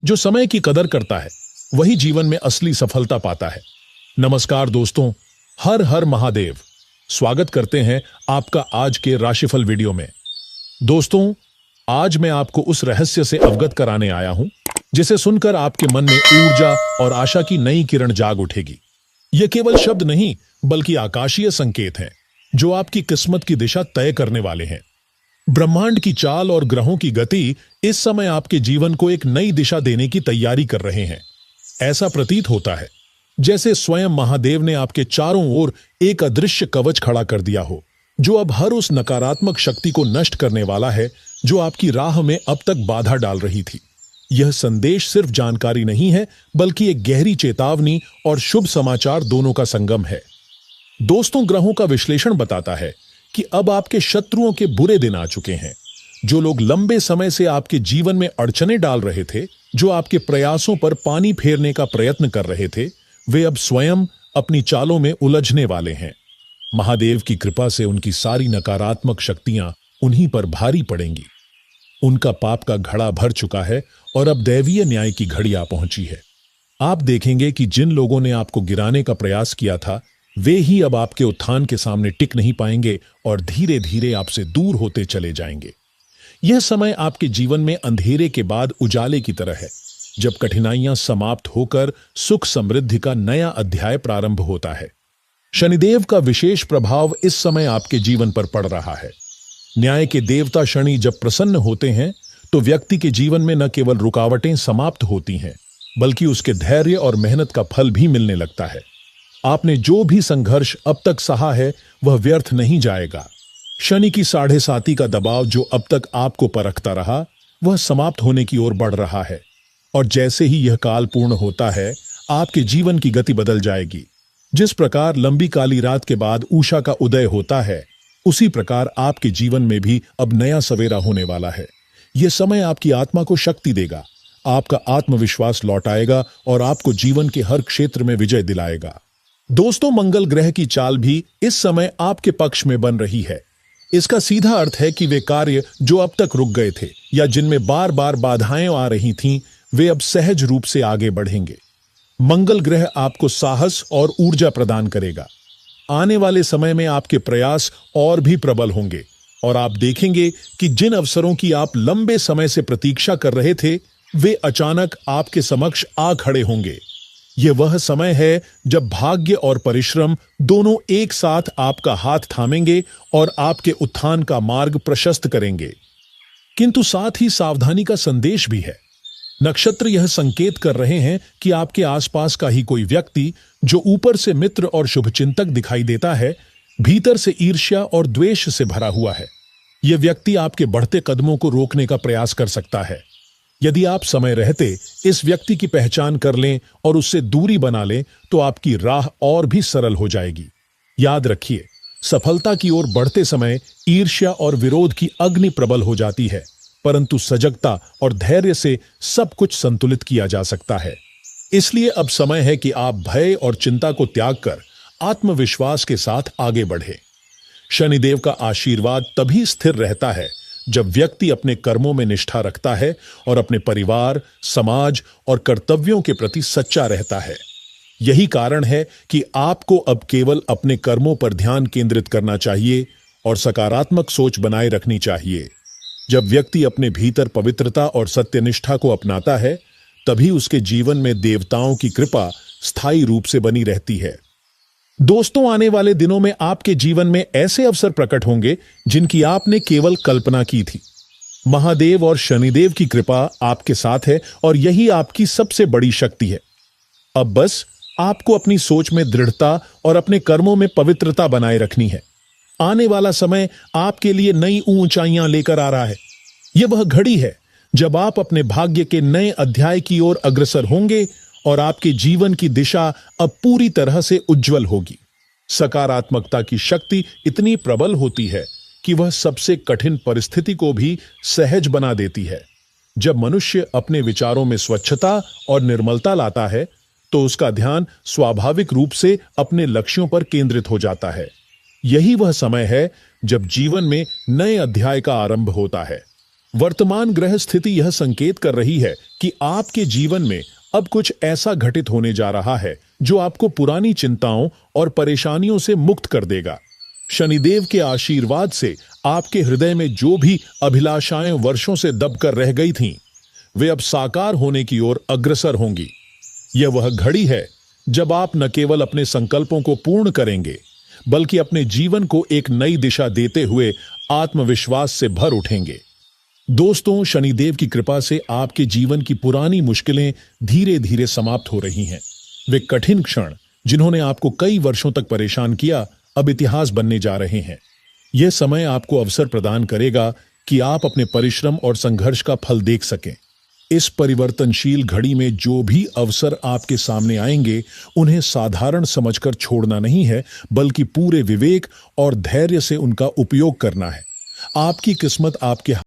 जो समय की कदर करता है वही जीवन में असली सफलता पाता है। नमस्कार दोस्तों, हर हर महादेव। स्वागत करते हैं आपका आज के राशिफल वीडियो में। दोस्तों, आज मैं आपको उस रहस्य से अवगत कराने आया हूं जिसे सुनकर आपके मन में ऊर्जा और आशा की नई किरण जाग उठेगी। ये केवल शब्द नहीं बल्कि आकाशीय संकेत हैं जो आपकी किस्मत की दिशा तय करने वाले हैं। ब्रह्मांड की चाल और ग्रहों की गति इस समय आपके जीवन को एक नई दिशा देने की तैयारी कर रहे हैं। ऐसा प्रतीत होता है जैसे स्वयं महादेव ने आपके चारों ओर एक अदृश्य कवच खड़ा कर दिया हो, जो अब हर उस नकारात्मक शक्ति को नष्ट करने वाला है जो आपकी राह में अब तक बाधा डाल रही थी। यह संदेश सिर्फ जानकारी नहीं है बल्कि एक गहरी चेतावनी और शुभ समाचार दोनों का संगम है। दोस्तों, ग्रहों का विश्लेषण बताता है कि अब आपके शत्रुओं के बुरे दिन आ चुके हैं। जो लोग लंबे समय से आपके जीवन में अड़चने डाल रहे थे, जो आपके प्रयासों पर पानी फेरने का प्रयत्न कर रहे थे, वे अब स्वयं अपनी चालों में उलझने वाले हैं। महादेव की कृपा से उनकी सारी नकारात्मक शक्तियां उन्हीं पर भारी पड़ेंगी। उनका पाप का घड़ा भर चुका है और अब दैवीय न्याय की घड़ी आ पहुंची है। आप देखेंगे कि जिन लोगों ने आपको गिराने का प्रयास किया था, वे ही अब आपके उत्थान के सामने टिक नहीं पाएंगे और धीरे धीरे आपसे दूर होते चले जाएंगे। यह समय आपके जीवन में अंधेरे के बाद उजाले की तरह है, जब कठिनाइयां समाप्त होकर सुख समृद्धि का नया अध्याय प्रारंभ होता है। शनिदेव का विशेष प्रभाव इस समय आपके जीवन पर पड़ रहा है। न्याय के देवता शनि जब प्रसन्न होते हैं तो व्यक्ति के जीवन में न केवल रुकावटें समाप्त होती हैं, बल्कि उसके धैर्य और मेहनत का फल भी मिलने लगता है। आपने जो भी संघर्ष अब तक सहा है वह व्यर्थ नहीं जाएगा। शनि की 7.5 का दबाव जो अब तक आपको परखता रहा, वह समाप्त होने की ओर बढ़ रहा है। और जैसे ही यह काल पूर्ण होता है, आपके जीवन की गति बदल जाएगी। जिस प्रकार लंबी काली रात के बाद उषा का उदय होता है, उसी प्रकार आपके जीवन में भी अब नया सवेरा होने वाला है। यह समय आपकी आत्मा को शक्ति देगा, आपका आत्मविश्वास लौटाएगा और आपको जीवन के हर क्षेत्र में विजय दिलाएगा। दोस्तों, मंगल ग्रह की चाल भी इस समय आपके पक्ष में बन रही है। इसका सीधा अर्थ है कि वे कार्य जो अब तक रुक गए थे या जिनमें बार बार बाधाएं आ रही थीं, वे अब सहज रूप से आगे बढ़ेंगे। मंगल ग्रह आपको साहस और ऊर्जा प्रदान करेगा। आने वाले समय में आपके प्रयास और भी प्रबल होंगे और आप देखेंगे कि जिन अवसरों की आप लंबे समय से प्रतीक्षा कर रहे थे, वे अचानक आपके समक्ष आ खड़े होंगे। यह वह समय है जब भाग्य और परिश्रम दोनों एक साथ आपका हाथ थामेंगे और आपके उत्थान का मार्ग प्रशस्त करेंगे। किंतु साथ ही सावधानी का संदेश भी है। नक्षत्र यह संकेत कर रहे हैं कि आपके आसपास का ही कोई व्यक्ति, जो ऊपर से मित्र और शुभचिंतक दिखाई देता है, भीतर से ईर्ष्या और द्वेष से भरा हुआ है। यह व्यक्ति आपके बढ़ते कदमों को रोकने का प्रयास कर सकता है। यदि आप समय रहते इस व्यक्ति की पहचान कर लें और उससे दूरी बना लें, तो आपकी राह और भी सरल हो जाएगी। याद रखिए, सफलता की ओर बढ़ते समय ईर्ष्या और विरोध की अग्नि प्रबल हो जाती है, परंतु सजगता और धैर्य से सब कुछ संतुलित किया जा सकता है। इसलिए अब समय है कि आप भय और चिंता को त्याग कर आत्मविश्वास के साथ आगे बढ़ें। शनिदेव का आशीर्वाद तभी स्थिर रहता है जब व्यक्ति अपने कर्मों में निष्ठा रखता है और अपने परिवार, समाज और कर्तव्यों के प्रति सच्चा रहता है। यही कारण है कि आपको अब केवल अपने कर्मों पर ध्यान केंद्रित करना चाहिए और सकारात्मक सोच बनाए रखनी चाहिए। जब व्यक्ति अपने भीतर पवित्रता और सत्यनिष्ठा को अपनाता है, तभी उसके जीवन में देवताओं की कृपा स्थायी रूप से बनी रहती है। दोस्तों, आने वाले दिनों में आपके जीवन में ऐसे अवसर प्रकट होंगे जिनकी आपने केवल कल्पना की थी। महादेव और शनिदेव की कृपा आपके साथ है और यही आपकी सबसे बड़ी शक्ति है। अब बस आपको अपनी सोच में दृढ़ता और अपने कर्मों में पवित्रता बनाए रखनी है। आने वाला समय आपके लिए नई ऊंचाइयां लेकर आ रहा है। यह वह घड़ी है जब आप अपने भाग्य के नए अध्याय की ओर अग्रसर होंगे और आपके जीवन की दिशा अब पूरी तरह से उज्जवल होगी। सकारात्मकता की शक्ति इतनी प्रबल होती है कि वह सबसे कठिन परिस्थिति को भी सहज बना देती है। जब मनुष्य अपने विचारों में स्वच्छता और निर्मलता लाता है, तो उसका ध्यान स्वाभाविक रूप से अपने लक्ष्यों पर केंद्रित हो जाता है। यही वह समय है जब जीवन में नए अध्याय का आरंभ होता है। वर्तमान ग्रह स्थिति यह संकेत कर रही है कि आपके जीवन में अब कुछ ऐसा घटित होने जा रहा है जो आपको पुरानी चिंताओं और परेशानियों से मुक्त कर देगा। शनिदेव के आशीर्वाद से आपके हृदय में जो भी अभिलाषाएं वर्षों से दबकर रह गई थीं, वे अब साकार होने की ओर अग्रसर होंगी। यह वह घड़ी है जब आप न केवल अपने संकल्पों को पूर्ण करेंगे, बल्कि अपने जीवन को एक नई दिशा देते हुए आत्मविश्वास से भर उठेंगे। दोस्तों, शनिदेव की कृपा से आपके जीवन की पुरानी मुश्किलें धीरे धीरे समाप्त हो रही हैं। वे कठिन क्षण जिन्होंने आपको कई वर्षों तक परेशान किया, अब इतिहास बनने जा रहे हैं। यह समय आपको अवसर प्रदान करेगा कि आप अपने परिश्रम और संघर्ष का फल देख सकें। इस परिवर्तनशील घड़ी में जो भी अवसर आपके सामने आएंगे, उन्हें साधारण समझकर छोड़ना नहीं है, बल्कि पूरे विवेक और धैर्य से उनका उपयोग करना है। आपकी किस्मत आपके